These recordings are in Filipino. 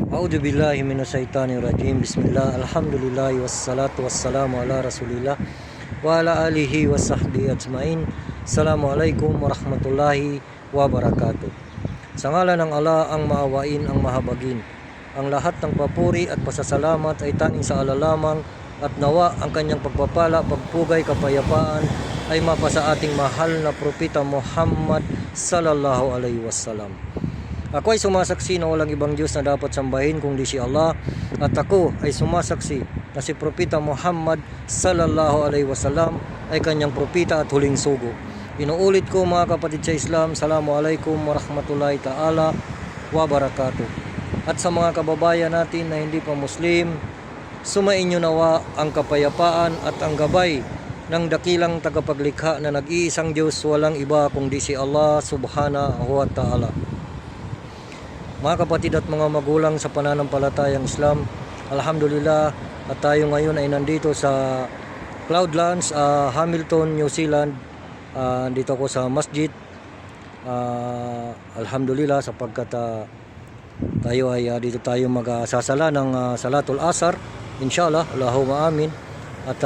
A'udzu billahi minasyaitonir rajim. Bismillah. Alhamdulillah wassalatu wassalamu ala Rasulillah wa ala alihi wasahbihi ajmain. Assalamualaikum warahmatullahi wabarakatuh. Sa ngalan ng Allah ang maawain, ang mahabagin. Ang lahat ng papuri at pasasalamat ay tanging sa Allah lamang, at nawa ang kanyang pagpapala, pagpugay, kapayapaan ay mapasa ating mahal na propeta Muhammad sallallahu alaihi wasallam. Ako ay sumasaksi na walang ibang Diyos na dapat sambahin kundi si Allah, at ako ay sumasaksi na si propeta Muhammad sallallahu alaihi wasallam ay kanyang propeta at huling sugo. Inuulit ko mga kapatid sa Islam, Assalamualaikum warahmatullahi ta'ala wabarakatuh. At sa mga kababayan natin na hindi pa Muslim, sumainyo nawa ang kapayapaan at ang gabay ng dakilang tagapaglikha na nag-iisang Diyos, walang iba kundi si Allah subhanahu wa ta'ala. Mga kapatid at mga magulang sa pananampalatayang Islam, alhamdulillah at tayo ngayon ay nandito sa Cloudlands, Hamilton, New Zealand. Dito ako sa masjid. Alhamdulillah sapagkat tayo ay dito tayo magsasala ng Salatul Asar, inshallah, Allahumma amin. At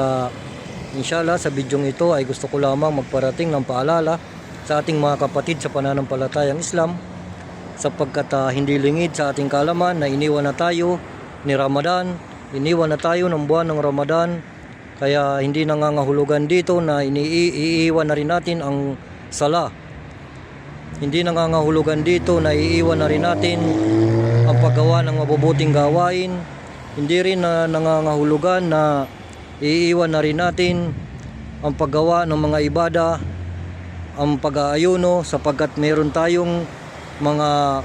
inshallah sa bidyong ito ay gusto ko lamang magparating ng paalala sa ating mga kapatid sa pananampalatayang Islam, sapagkat hindi lingid sa ating kaalaman na iniwan na tayo ni Ramadan, iniwan na tayo ng buwan ng Ramadan, kaya hindi nangangahulugan dito na iiwan na rin natin ang sala. Hindi nangangahulugan dito na iiwan na rin natin ang paggawa ng mabubuting gawain. Hindi rin nangangahulugan na iiwan na rin natin ang paggawa ng mga ibada, ang pag-aayuno, sapagkat meron tayong mga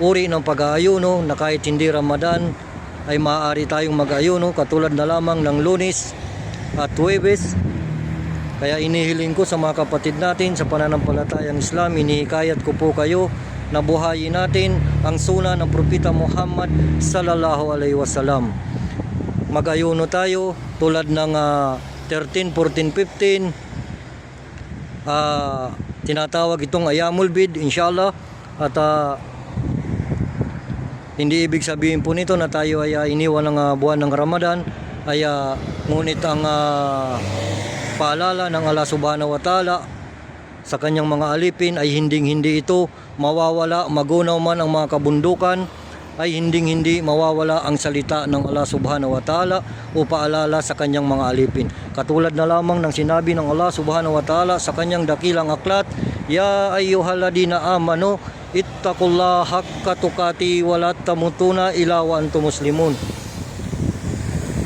uri ng pag-aayuno na kahit hindi Ramadan ay maaari tayong mag-ayuno, katulad na lamang ng Lunes at Huwebes. Kaya inihiling ko sa mga kapatid natin sa pananampalatayang Islam, inihikayat ko po kayo na buhayin natin ang suna ng propeta Muhammad sallallahu alaihi wasallam. Mag-ayuno tayo tulad ng 13, 14, 15. Tinatawag itong Ayamul Bid, inshallah. At hindi ibig sabihin po nito na tayo ay iniwan ng buwan ng Ramadan, ay ngunit ang paalala ng Allah subhanahu wa ta'ala sa kanyang mga alipin ay hindi ito mawawala. Magunaw man ang mga kabundukan, ay hindi mawawala ang salita ng Allah subhanahu wa ta'ala o paalala sa kanyang mga alipin. Katulad na lamang ng sinabi ng Allah subhanahu wa ta'ala sa kanyang dakilang aklat, Ya ayyuhalladina amanu ittaqullaha haqqa tuqati wa la tamutuna illa wa antum muslimun.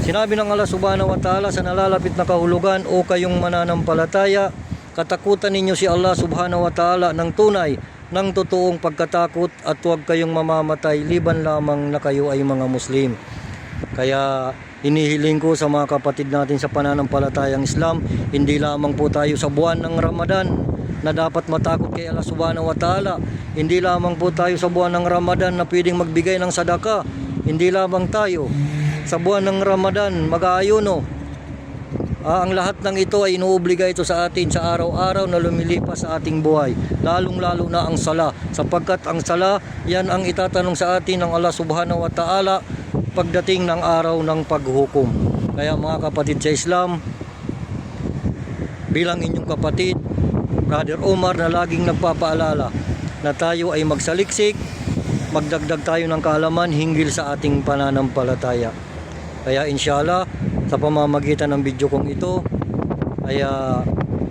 Sinabi ng Allah subhanahu wa ta'ala sa nalalapit na kahulugan, o kayong mananampalataya, katakutan ninyo si Allah subhanahu wa ta'ala ng tunay, ng totoong pagkatakot, at huwag kayong mamamatay liban lamang na kayo ay mga Muslim. Kaya inihiling ko sa mga kapatid natin sa pananampalatayang Islam, hindi lamang po tayo sa buwan ng Ramadan na dapat matakot kay Allah subhanahu wa ta'ala. Hindi lamang po tayo sa buwan ng Ramadan na pwedeng magbigay ng sadaka. Hindi lamang tayo sa buwan ng Ramadan mag-aayuno. Ang lahat ng ito ay inuobliga ito sa atin sa araw-araw na lumilipas sa ating buhay, lalong-lalo na ang sala, sapagkat ang sala, yan ang itatanong sa atin ng Allah subhanahu wa ta'ala pagdating ng araw ng paghukom. Kaya mga kapatid sa Islam, bilang inyong kapatid, Brother Omar, na laging nagpapaalala na tayo ay magsaliksik, magdagdag tayo ng kaalaman hinggil sa ating pananampalataya. Kaya inshallah, sa pamamagitan ng video kong ito ay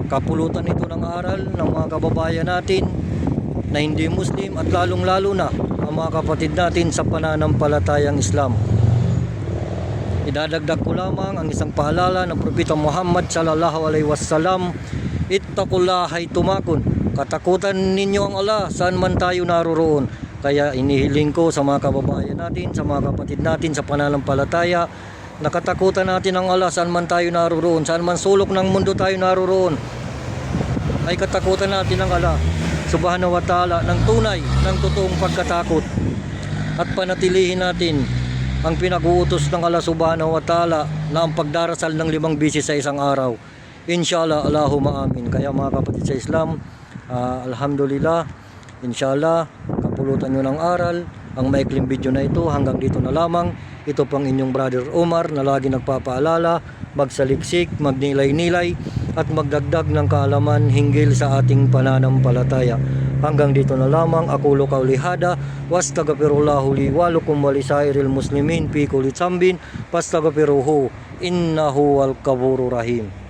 kapulutan ito ng aral ng mga kababayan natin na hindi Muslim, at lalong-lalo na ang mga kapatid natin sa pananampalatayang Islam. Idadagdag ko lamang ang isang paalala ng propeta Muhammad sallallahu alaihi wasallam, ittaqullaha haytumakun. Katakutan ninyo ang Allah saan man tayo naroroon. Kaya inihiling ko sa mga kababayan natin, sa mga kapatid natin sa pananampalataya, na katakutan natin ang Allah saan man tayo naroroon, saan man sulok ng mundo tayo naroroon, ay katakutan natin ang Allah subhanahu wa ta'ala ng tunay, ng totoong pagkatakot, at panatilihin natin ang pinag-uutos ng Allah subhanahu wa ta'ala na ang pagdarasal ng 5 beses sa isang araw, inshallah, Allahumma amin. Kaya mga kapatid sa Islam, alhamdulillah, inshallah, kapulutan nyo ng aral ang maikling video na ito. Hanggang dito na lamang. Ito pang inyong brother Omar na lagi nagpapaalala, magsaliksik, magnilay-nilay at magdagdag ng kaalaman hinggil sa ating pananampalataya. Hanggang dito na lamang. Aqulu qawli hada wastaghfirullahu li wa lakum wa lisairil muslimin fi kulli dzambin fastaghfiruhu innahu wal ghafurur rahim.